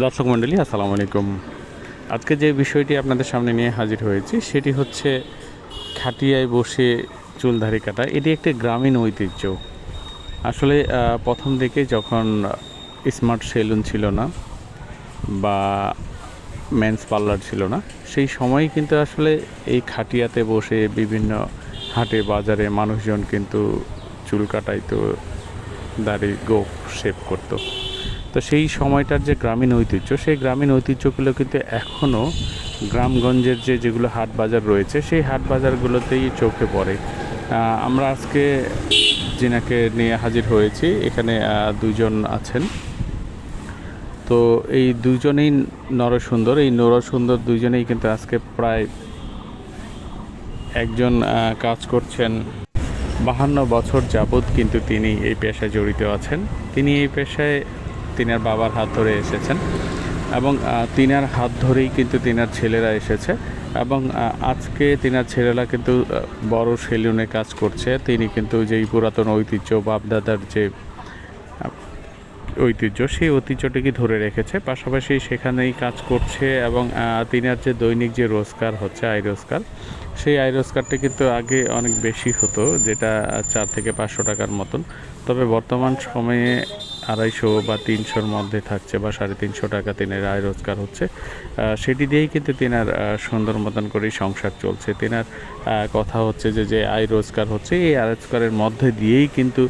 দর্শক মণ্ডলী আসসালামু আলাইকুম। আজকে যে বিষয়টি আপনাদের সামনে নিয়ে হাজির হয়েছি সেটি হচ্ছে খাটিয়ায় বসে চুলদাড়ি কাটা। এটি একটি গ্রামীণ ঐতিহ্য। আসলে প্রথম দিকে যখন স্মার্ট সেলুন ছিল না বা মেন্স পার্লার ছিল না, সেই সময়ই কিন্তু আসলে এই খাটিয়াতে বসে বিভিন্ন হাটে বাজারে মানুষজন কিন্তু চুল কাটাইতো, দাড়ি গোঁফ শেভ করতো। তো সেই সময়টার যে গ্রামীণ ঐতিহ্য, সেই গ্রামীণ ঐতিহ্যগুলো কিন্তু এখনও গ্রামগঞ্জের যেগুলো হাট বাজার রয়েছে সেই হাট বাজারগুলোতেই চোখে পড়ে। আমরা আজকে যিনাকে নিয়ে হাজির হয়েছি এখানে দুজন আছেন। তো এই দুজনেই নরসুন্দর, এই নরসুন্দর দুজনেই কিন্তু আজকে প্রায় একজন কাজ করছেন 52 বছর যাবৎ, কিন্তু তিনি এই পেশায় জড়িত আছেন। তিনি এই পেশায় তিনার বাবার হাত ধরে এসেছেন এবং তিনার হাত ধরেই কিন্তু তিনার ছেলেরা এসেছে এবং আজকে তিনার ছেলেরা কিন্তু বড় সেলুনে কাজ করছে। তিনি কিন্তু যেই পুরাতন ঐতিহ্য বাপদাদার যে ঐতিহ্য সেই ঐতিহ্যটিকে ধরে রেখেছে, পাশাপাশি সেখানেই কাজ করছে এবং তিনার যে দৈনিক যে রোজগার হচ্ছে আয় রোজগার, সেই আয় রোজগারটা কিন্তু আগে অনেক বেশি হতো, যেটা 4 থেকে 500 টাকার মতন। তবে বর্তমান সময়ে 250 বা 300-র মধ্যে থাকছে বা 350 টাকা তিনার আয় রোজগার হচ্ছে। সেটি দিয়েই কিন্তু তিনার সুন্দর মতন করেই সংসার চলছে। তিনার কথা হচ্ছে যে আয় রোজগার হচ্ছে, এই আয় রোজগারের মধ্যে দিয়েই কিন্তু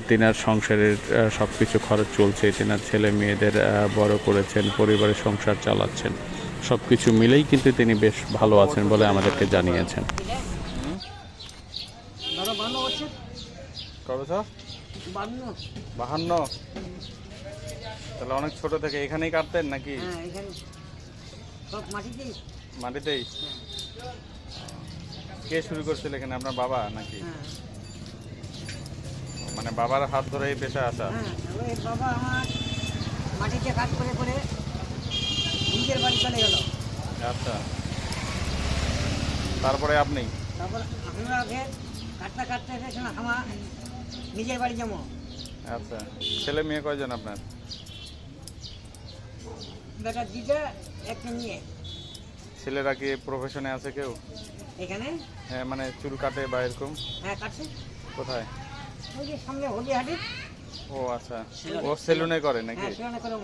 তিনার সংসারের সব কিছু খরচ চলছে। তিনার ছেলে মেয়েদের বড় করেছেন, পরিবারের সংসার চালাচ্ছেন, সব কিছু মিলেই কিন্তু তিনি বেশ ভালো আছেন বলে আমাদেরকে জানিয়েছেন। কবে স্যার? 52। তাহলে অনেক ছোট থেকে এখানেই কাটতেন নাকি? মাটিতেই। কে শুরু করছিল এখানে, আপনার বাবা নাকি? মানে বাবার হাত ধরে এই পেশায় আসা? বাবা আমার মাটিতে কাজ করে করে নিজের বাড়ি চলে গেল। আচ্ছা, তারপরে আপনি? তারপর আমরা আগে কাটতে কাটতে এসেছিলাম আমার নিজের বাড়ি যাবো। আচ্ছা, ছেলে মেয়ে কয়জন আপনার? বেটা দিদা একটা নিয়ে। ছেলেরা কি প্রফেশনে আছে কেউ এখানে? হ্যাঁ, মানে চুল কাটে বা এরকম? হ্যাঁ, কাটছে। কোথায়? ওই যে সামনে হলিহাটি। ও আচ্ছা, ও সেলুনে করে নাকি? হ্যাঁ, সেলুনে করে।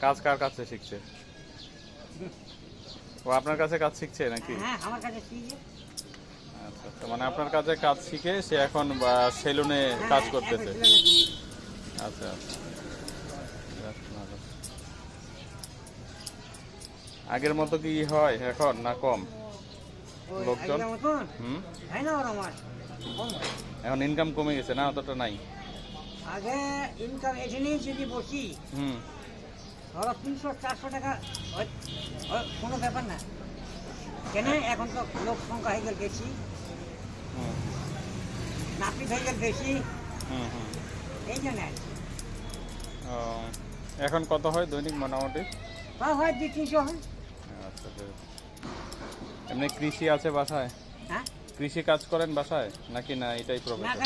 কাজ কার কাছে শিখছে? ও আপনার কাছে কাজ শিখছে নাকি? হ্যাঁ, আমার কাছে শিখছে। আচ্ছা আচ্ছা, মানে আপনার কাছে কাজ শিখে সে এখন সেলুনে কাজ করতেছে। আচ্ছা আচ্ছা, আগের মতো কি হয় এখন না কম লোকজন? এখন ইনকাম কমে গেছে না, অতটা নাই? আগে ইনকাম এখানেই যদি বসি ধরো 300-400 টাকা কোনো ব্যাপার না। কেন এখন তো লোক সংখ্যা হয়ে গেল বেশি, নাপিত হয়ে গেল বেশি, এই জন্য। এখন কত হয় দৈনিক মোটামুটি? তা হয় 200-300 হয়। আচ্ছা, এমনি কৃষি আছে বাসায়? হ্যাঁ, কৃষি কাজ করেন বাসায় নাকি না এটাই প্রফেশন?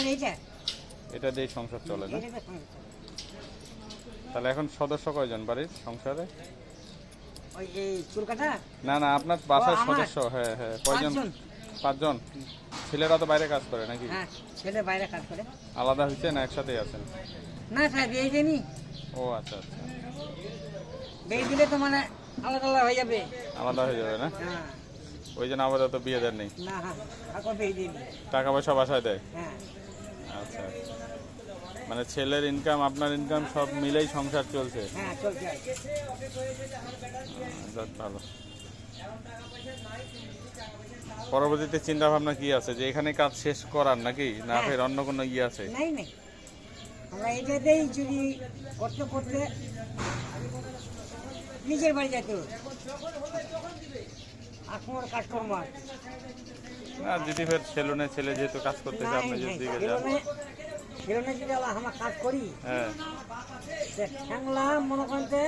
এটা দিয়ে সংসার চলে না? তাহলে এখন সদস্য কয়জন বাড়ির সংসারে? ওই এই চুল কাটা? না না, আপনার বাসার সদস্য? হ্যাঁ হ্যাঁ, কয়জন? 5 জন। ছেলেরা তো বাইরে কাজ করে নাকি? হ্যাঁ, ছেলে বাইরে কাজ করে। আলাদা হয়েছে না একসাথেই আছেন? না স্যার, বিয়ে দেয়নি। ও আচ্ছা আচ্ছা, বিয়ে দিলে তো মানে আলাদা আলাদা হয়ে যাবে। আলাদা হয়ে যাবে না? হ্যাঁ, ওই জন্য আপাতত বিয়ে দেন নেই? না, হ্যাঁ, এখন বিয়ে দিইনি। টাকা পয়সা বাসায় দেয়? হ্যাঁ। আচ্ছা, মানে ছেলের ইনকাম আপনার ইনকাম সব মিলেই সংসার চলছে? হ্যাঁ, চলছে। ভালো। পরবর্তীতে চিন্তা ভাবনা কি আছে, যে এখানে কাজ শেষ করার নাকি না ফের অন্য কোনো ইয়ে আছে? নাই নাই, আমরা এটাতেই যদি করতে করতে নিজের বাড়ি যেতে হবে। আর কোনো কাস্টমার না, যদি ফের সেলুনে ছেলে যেহেতু কাজ করতেছে, আপনি যদি দিকে যান সেলুনে যদি আমরা কাজ করি, হ্যাঁ, ঠ্যাংলা মনে করতে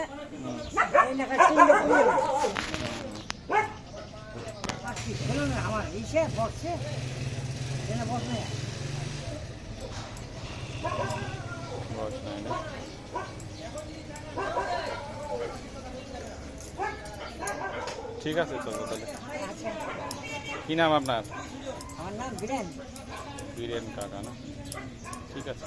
আমার ইসে বসছে বসে বয়স নাই না? ঠিক আছে চলবো তাহলে। আচ্ছা, কি নাম আপনার? আমার নাম বীরেন। বীরেন কাকা না? ঠিক আছে।